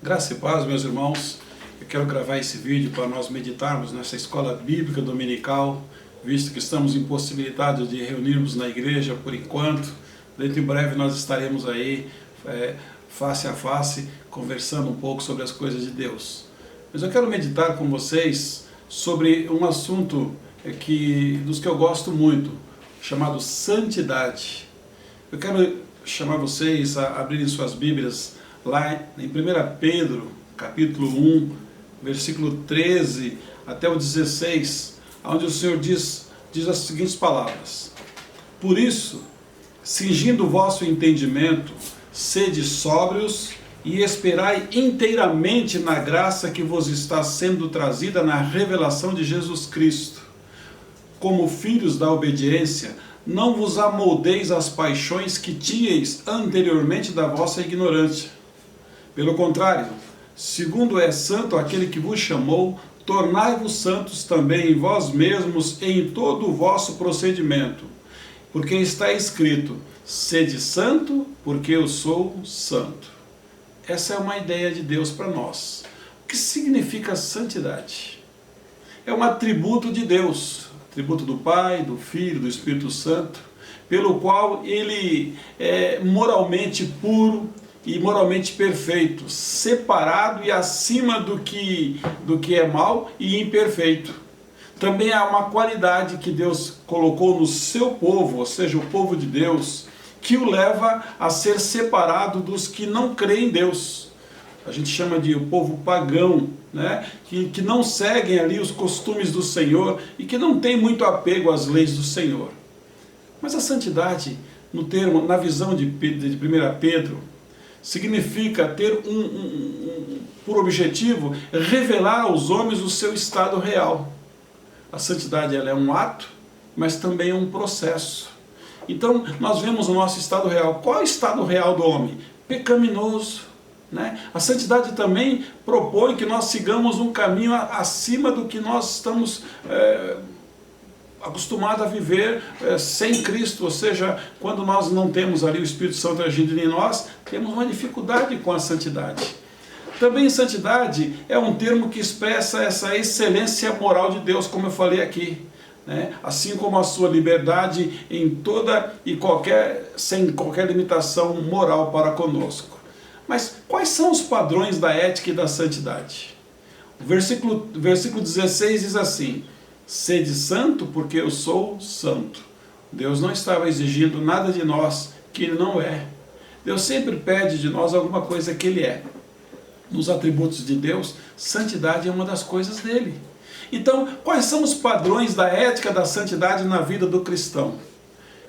Graça e paz, meus irmãos. Eu quero gravar esse vídeo para nós meditarmos nessa escola bíblica dominical, visto que estamos impossibilitados de reunirmos na igreja por enquanto. Dentro em breve nós estaremos aí, face a face, conversando um pouco sobre as coisas de Deus. Mas eu quero meditar com vocês sobre um assunto dos que eu gosto muito, chamado santidade. Eu quero chamar vocês a abrirem suas Bíblias lá em 1 Pedro, capítulo 1, versículo 13 até o 16, onde o Senhor diz as seguintes palavras: Por isso, cingindo o vosso entendimento, sede sóbrios e esperai inteiramente na graça que vos está sendo trazida na revelação de Jesus Cristo. Como filhos da obediência, não vos amoldeis às paixões que tinhais anteriormente da vossa ignorância. Pelo contrário, segundo é santo aquele que vos chamou, tornai-vos santos também em vós mesmos e em todo o vosso procedimento. Porque está escrito, sede santo, porque eu sou santo. Essa é uma ideia de Deus para nós. O que significa santidade? É um atributo de Deus, atributo do Pai, do Filho, do Espírito Santo, pelo qual ele é moralmente puro e moralmente perfeito, separado e acima do que é mal e imperfeito. Também há uma qualidade que Deus colocou no seu povo, ou seja, o povo de Deus, que o leva a ser separado dos que não creem em Deus. A gente chama de o povo pagão, né? que não seguem ali os costumes do Senhor e que não tem muito apego às leis do Senhor. Mas a santidade, na visão de 1 Pedro, significa ter por objetivo revelar aos homens o seu estado real. A santidade ela é um ato, mas também é um processo. Então nós vemos o nosso estado real. Qual é o estado real do homem? Pecaminoso. Né? A santidade também propõe que nós sigamos um caminho acima do que nós estamos acostumados a viver sem Cristo, ou seja, quando nós não temos ali o Espírito Santo agindo em nós, temos uma dificuldade com a santidade. Também santidade é um termo que expressa essa excelência moral de Deus, como eu falei aqui, né? Assim como a sua liberdade em toda e sem qualquer limitação moral para conosco. Mas quais são os padrões da ética e da santidade? O versículo 16 diz assim: Sede santo, porque eu sou santo. Deus não estava exigindo nada de nós que Ele não é. Deus sempre pede de nós alguma coisa que Ele é. Nos atributos de Deus, santidade é uma das coisas dele. Então, quais são os padrões da ética da santidade na vida do cristão?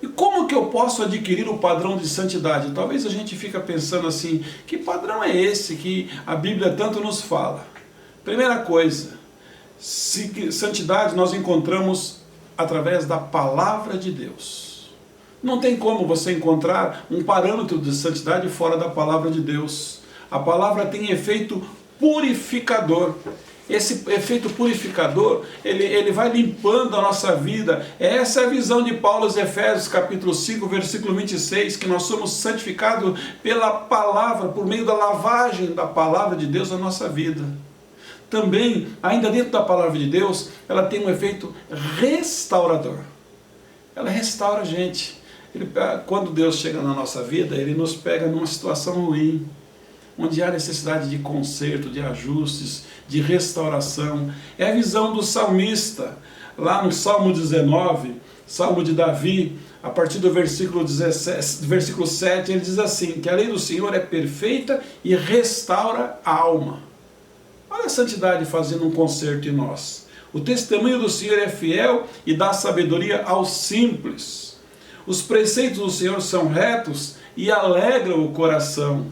E como que eu posso adquirir o padrão de santidade? Talvez a gente fique pensando assim, que padrão é esse que a Bíblia tanto nos fala? Primeira coisa, santidade nós encontramos através da palavra de Deus. Não tem como você encontrar um parâmetro de santidade fora da palavra de Deus. A palavra tem efeito purificador. Esse efeito purificador, ele vai limpando a nossa vida. Essa é a visão de Paulo aos Efésios, capítulo 5, versículo 26, que nós somos santificados pela palavra, por meio da lavagem da palavra de Deus na nossa vida. Também, ainda dentro da palavra de Deus, ela tem um efeito restaurador. Ela restaura a gente. Quando Deus chega na nossa vida, Ele nos pega numa situação ruim, onde há necessidade de conserto, de ajustes, de restauração. É a visão do salmista, lá no Salmo 19, Salmo de Davi, a partir do versículo 7, ele diz assim, que a lei do Senhor é perfeita e restaura a alma. Olha a santidade fazendo um conserto em nós. O testemunho do Senhor é fiel e dá sabedoria aos simples. Os preceitos do Senhor são retos e alegram o coração.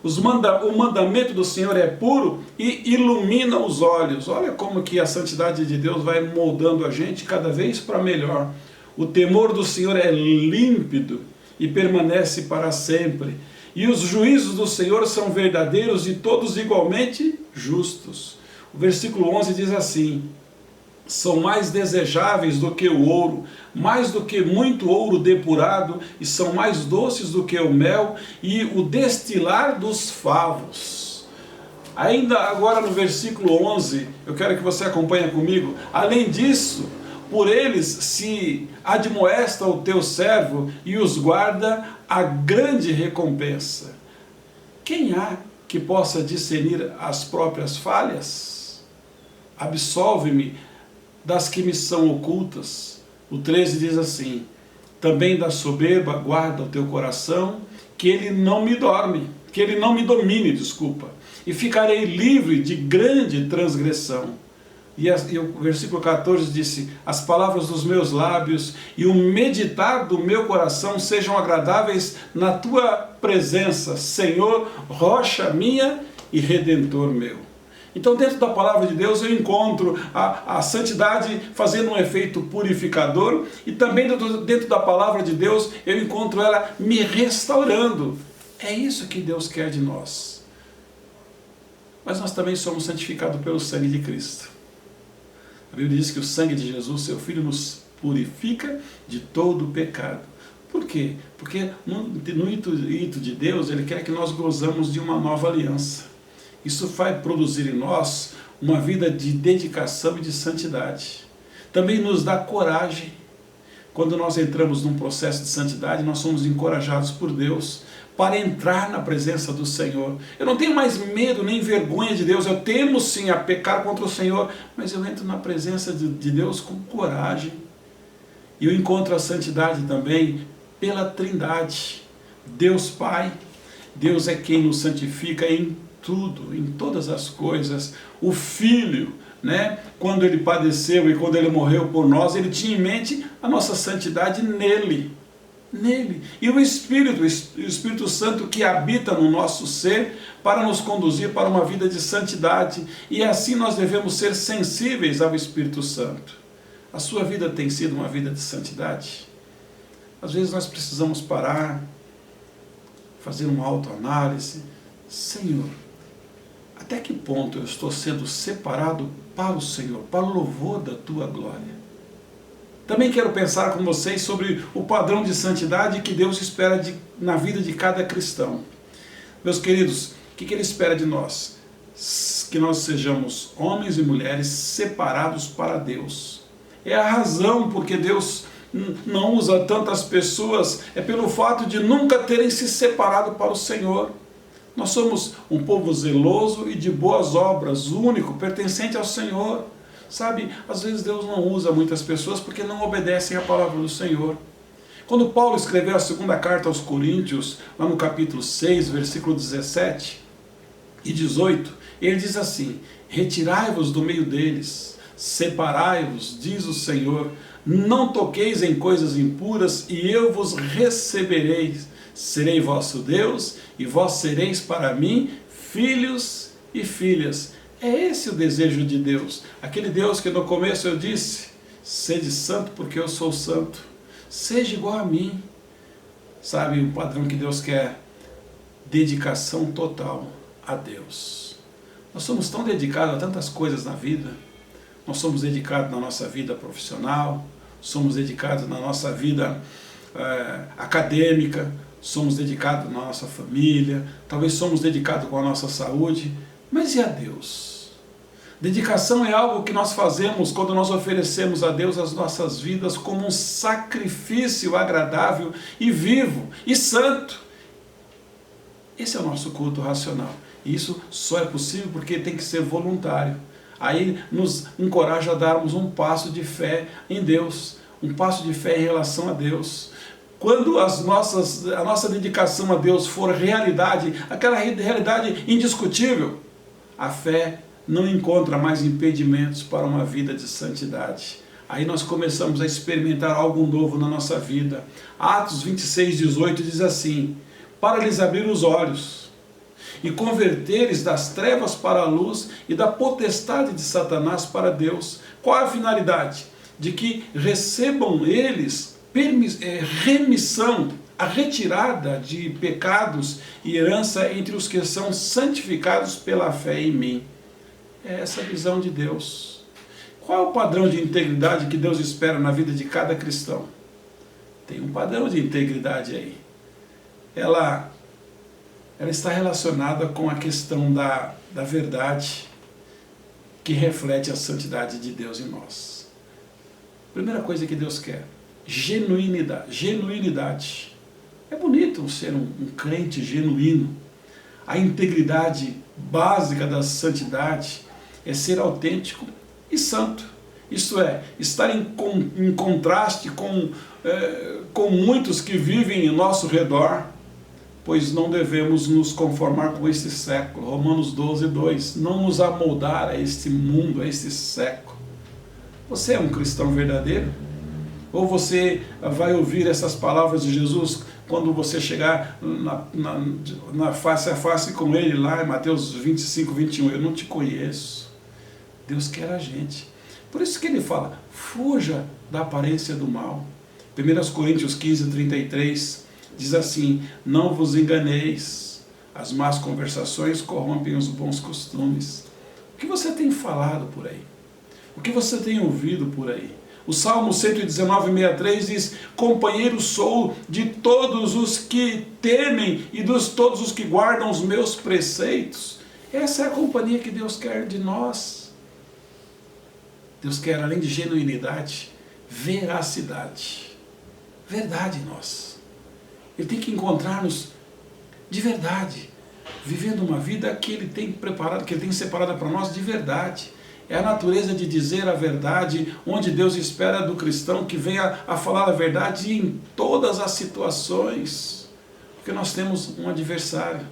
O mandamento do Senhor é puro e ilumina os olhos. Olha como que a santidade de Deus vai moldando a gente cada vez para melhor. O temor do Senhor é límpido e permanece para sempre. E os juízos do Senhor são verdadeiros e todos igualmente justos. O versículo 11 diz assim: são mais desejáveis do que o ouro, mais do que muito ouro depurado, e são mais doces do que o mel e o destilar dos favos. Ainda agora no versículo 11, eu quero que você acompanhe comigo. Além disso, por eles se admoesta o teu servo e os guarda a grande recompensa. Quem há que possa discernir as próprias falhas? Absolve-me das que me são ocultas. O 13 diz assim: também da soberba guarda o teu coração, que ele não me domine, e ficarei livre de grande transgressão. E o versículo 14 disse: as palavras dos meus lábios e o meditar do meu coração sejam agradáveis na tua presença, Senhor, rocha minha e redentor meu. Então, dentro da palavra de Deus, eu encontro a santidade fazendo um efeito purificador, e também dentro da palavra de Deus, eu encontro ela me restaurando. É isso que Deus quer de nós. Mas nós também somos santificados pelo sangue de Cristo. A Bíblia diz que o sangue de Jesus, seu Filho, nos purifica de todo o pecado. Por quê? Porque no intuito de Deus, Ele quer que nós gozamos de uma nova aliança. Isso vai produzir em nós uma vida de dedicação e de santidade. Também nos dá coragem. Quando nós entramos num processo de santidade, nós somos encorajados por Deus para entrar na presença do Senhor. Eu não tenho mais medo nem vergonha de Deus. Eu temo sim a pecar contra o Senhor, mas eu entro na presença de Deus com coragem. E eu encontro a santidade também pela Trindade. Deus Pai, Deus é quem nos santifica em tudo, em todas as coisas. O Filho, quando Ele padeceu e quando Ele morreu por nós, Ele tinha em mente a nossa santidade nele. E o Espírito Santo que habita no nosso ser para nos conduzir para uma vida de santidade. E assim nós devemos ser sensíveis ao Espírito Santo. A sua vida tem sido uma vida de santidade? Às vezes nós precisamos parar, fazer uma autoanálise. Senhor, até que ponto eu estou sendo separado para o Senhor, para o louvor da Tua glória? Também quero pensar com vocês sobre o padrão de santidade que Deus espera na vida de cada cristão. Meus queridos, o que Ele espera de nós? Que nós sejamos homens e mulheres separados para Deus. É a razão porque Deus não usa tantas pessoas, é pelo fato de nunca terem se separado para o Senhor. Nós somos um povo zeloso e de boas obras, único, pertencente ao Senhor. Sabe, às vezes Deus não usa muitas pessoas porque não obedecem à palavra do Senhor. Quando Paulo escreveu a segunda carta aos Coríntios, lá no capítulo 6, versículo 17 e 18, ele diz assim: retirai-vos do meio deles, separai-vos, diz o Senhor, não toqueis em coisas impuras e eu vos receberei. Serei vosso Deus e vós sereis para mim filhos e filhas. É esse o desejo de Deus. Aquele Deus que no começo eu disse: sede santo porque eu sou santo. Seja igual a mim. Sabe o padrão que Deus quer? Dedicação total a Deus. Nós somos tão dedicados a tantas coisas na vida. Nós somos dedicados na nossa vida profissional, somos dedicados na nossa vida acadêmica, somos dedicados na nossa família, talvez somos dedicados com a nossa saúde, mas e a Deus? Dedicação é algo que nós fazemos quando nós oferecemos a Deus as nossas vidas como um sacrifício agradável e vivo e santo. Esse é o nosso culto racional. E isso só é possível porque tem que ser voluntário. Aí nos encoraja a darmos um passo de fé em Deus, um passo de fé em relação a Deus. Quando a nossa dedicação a Deus for realidade, aquela realidade indiscutível, a fé não encontra mais impedimentos para uma vida de santidade. Aí nós começamos a experimentar algo novo na nossa vida. Atos 26, 18 diz assim: para lhes abrir os olhos e converteres das trevas para a luz e da potestade de Satanás para Deus. Qual é a finalidade? De que recebam eles remissão, a retirada de pecados e herança entre os que são santificados pela fé em mim. É essa a visão de Deus. Qual é o padrão de integridade que Deus espera na vida de cada cristão? Tem um padrão de integridade aí. Ela ela está relacionada com a questão da verdade que reflete a santidade de Deus em nós. Primeira coisa que Deus quer, genuinidade. Genuinidade. É bonito ser um crente genuíno. A integridade básica da santidade é ser autêntico e santo. Isto é, estar em contraste com muitos que vivem em nosso redor, pois não devemos nos conformar com este século. Romanos 12, 2. Não nos amoldar a este mundo, a este século. Você é um cristão verdadeiro? Ou você vai ouvir essas palavras de Jesus quando você chegar na face a face com Ele, lá em Mateus 25, 21. Eu não te conheço. Deus quer a gente. Por isso que Ele fala, fuja da aparência do mal. 1 Coríntios 15, 33 diz assim, não vos enganeis, as más conversações corrompem os bons costumes. O que você tem falado por aí? O que você tem ouvido por aí? O Salmo 119, 63 diz, companheiro sou de todos os que temem e de todos os que guardam os meus preceitos. Essa é a companhia que Deus quer de nós. Deus quer, além de genuinidade, veracidade. Verdade em nós. Ele tem que encontrar-nos de verdade, vivendo uma vida que Ele tem preparado, que Ele tem separada para nós de verdade. É a natureza de dizer a verdade, onde Deus espera do cristão que venha a falar a verdade em todas as situações. Porque nós temos um adversário,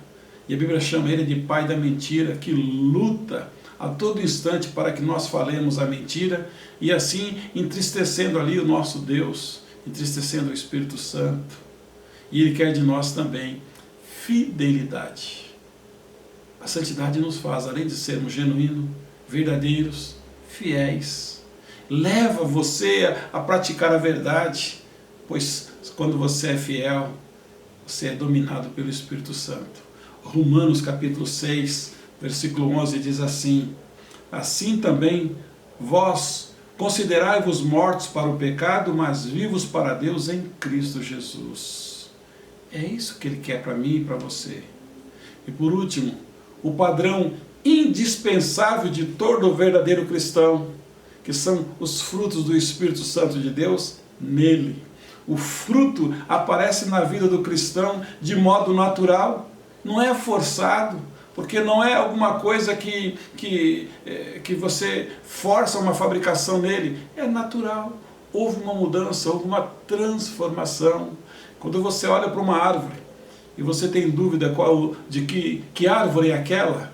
e a Bíblia chama ele de pai da mentira, que luta a todo instante para que nós falemos a mentira, e assim entristecendo ali o nosso Deus, entristecendo o Espírito Santo. E Ele quer de nós também fidelidade. A santidade nos faz, além de sermos genuínos, verdadeiros, fiéis. Leva você a praticar a verdade, pois quando você é fiel, você é dominado pelo Espírito Santo. Romanos capítulo 6, versículo 11 diz assim, assim também vós considerai-vos mortos para o pecado, mas vivos para Deus em Cristo Jesus. É isso que Ele quer para mim e para você. E por último, o padrão indispensável de todo verdadeiro cristão, que são os frutos do Espírito Santo de Deus nele. O fruto aparece na vida do cristão de modo natural, não é forçado, porque não é alguma coisa que você força uma fabricação nele, é natural. Houve uma mudança, houve uma transformação. Quando você olha para uma árvore e você tem dúvida de que árvore é aquela,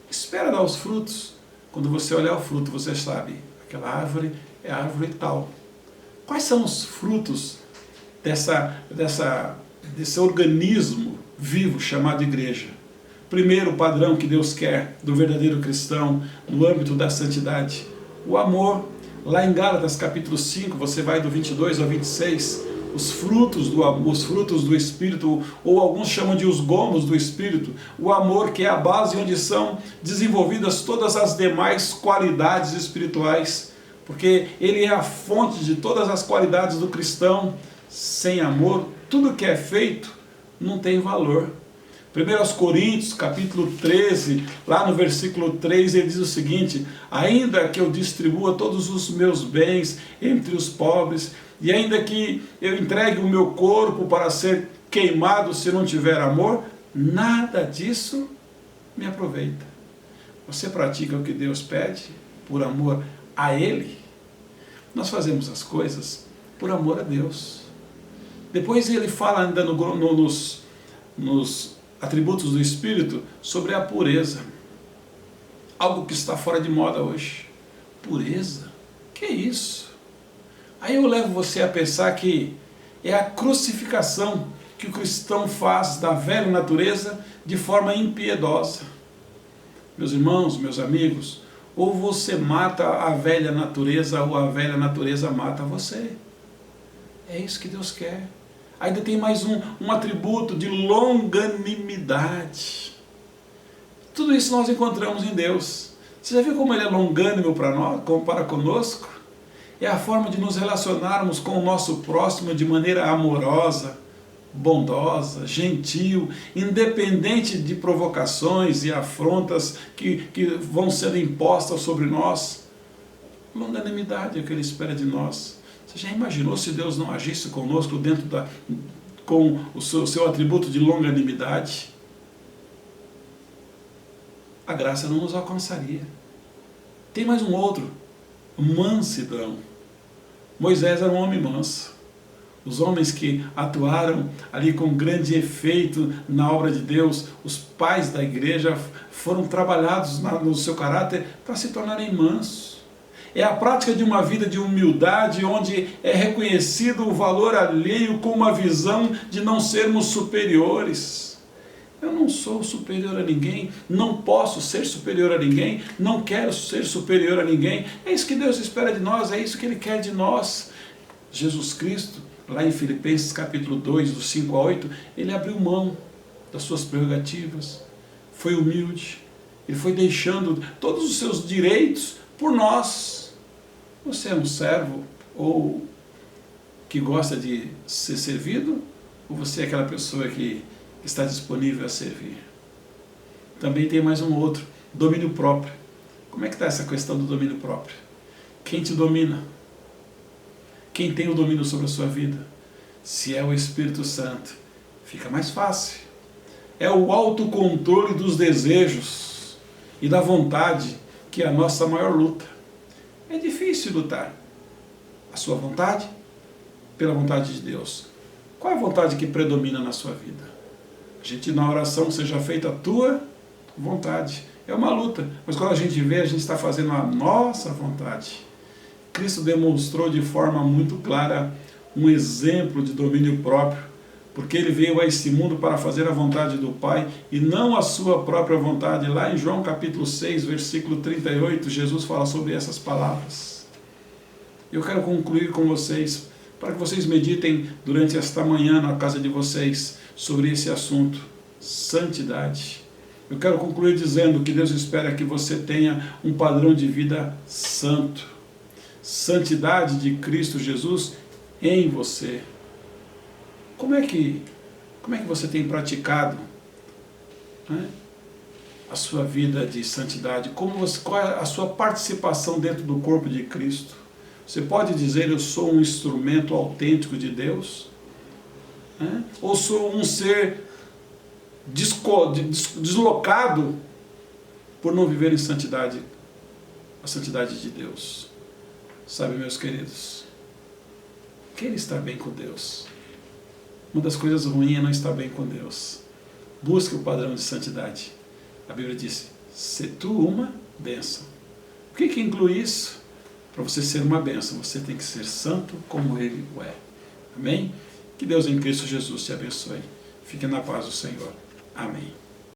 espera dar os frutos. Quando você olhar o fruto, você sabe, aquela árvore é a árvore tal. Quais são os frutos desse organismo vivo chamado igreja? Primeiro padrão que Deus quer do verdadeiro cristão no âmbito da santidade, o amor. Lá em Gálatas capítulo 5, você vai do 22 ao 26, os frutos do amor, os frutos do Espírito, ou alguns chamam de os gomos do Espírito, o amor que é a base onde são desenvolvidas todas as demais qualidades espirituais, porque ele é a fonte de todas as qualidades do cristão. Sem amor, tudo que é feito não tem valor. 1 Coríntios, capítulo 13, lá no versículo 3, ele diz o seguinte, ainda que eu distribua todos os meus bens entre os pobres, e ainda que eu entregue o meu corpo para ser queimado se não tiver amor, nada disso me aproveita. Você pratica o que Deus pede por amor a Ele? Nós fazemos as coisas por amor a Deus. Depois ele fala ainda nos atributos do Espírito sobre a pureza. Algo que está fora de moda hoje. Pureza? Que é isso? Aí eu levo você a pensar que é a crucificação que o cristão faz da velha natureza de forma impiedosa. Meus irmãos, meus amigos, ou você mata a velha natureza, ou a velha natureza mata você. É isso que Deus quer. Ainda tem mais um atributo de longanimidade. Tudo isso nós encontramos em Deus. Você já viu como Ele é longânimo para nós, como para conosco? É a forma de nos relacionarmos com o nosso próximo de maneira amorosa, bondosa, gentil, independente de provocações e afrontas que vão sendo impostas sobre nós. Longanimidade é o que Ele espera de nós. Você já imaginou se Deus não agisse conosco com o seu atributo de longanimidade? A graça não nos alcançaria. Tem mais um outro, mansidão. Moisés era um homem manso. Os homens que atuaram ali com grande efeito na obra de Deus, os pais da igreja, foram trabalhados no seu caráter para se tornarem mansos. É a prática de uma vida de humildade, onde é reconhecido o valor alheio com uma visão de não sermos superiores. Eu não sou superior a ninguém, não posso ser superior a ninguém, não quero ser superior a ninguém. É isso que Deus espera de nós, é isso que Ele quer de nós. Jesus Cristo, lá em Filipenses capítulo 2, do 5 a 8, Ele abriu mão das suas prerrogativas, foi humilde, Ele foi deixando todos os seus direitos por nós. Você é um servo ou que gosta de ser servido, ou você é aquela pessoa que está disponível a servir? Também tem mais um outro, domínio próprio. Como é que está essa questão do domínio próprio? Quem te domina? Quem tem o domínio sobre a sua vida? Se é o Espírito Santo, fica mais fácil. É o autocontrole dos desejos e da vontade que é a nossa maior luta. É difícil lutar. A sua vontade pela vontade de Deus. Qual é a vontade que predomina na sua vida? A gente, na oração, seja feita a tua vontade. É uma luta, mas quando a gente vê, a gente está fazendo a nossa vontade. Cristo demonstrou de forma muito clara um exemplo de domínio próprio, porque Ele veio a esse mundo para fazer a vontade do Pai e não a sua própria vontade. Lá em João capítulo 6, versículo 38, Jesus fala sobre essas palavras. Eu quero concluir com vocês, para que vocês meditem durante esta manhã na casa de vocês, sobre esse assunto, santidade. Eu quero concluir dizendo que Deus espera que você tenha um padrão de vida santo. Santidade de Cristo Jesus em você. Como é que você tem praticado, né, a sua vida de santidade? Qual é a sua participação dentro do corpo de Cristo? Você pode dizer: eu sou um instrumento autêntico de Deus? Ou sou um ser deslocado por não viver em santidade, a santidade de Deus? Sabe, meus queridos, querer estar bem com Deus, uma das coisas ruins é não estar bem com Deus. Busque o padrão de santidade. A Bíblia diz: se tu uma bênção. O que inclui isso? Para você ser uma bênção, você tem que ser santo como Ele o é. Amém? Que Deus em Cristo Jesus te abençoe. Fique na paz do Senhor. Amém.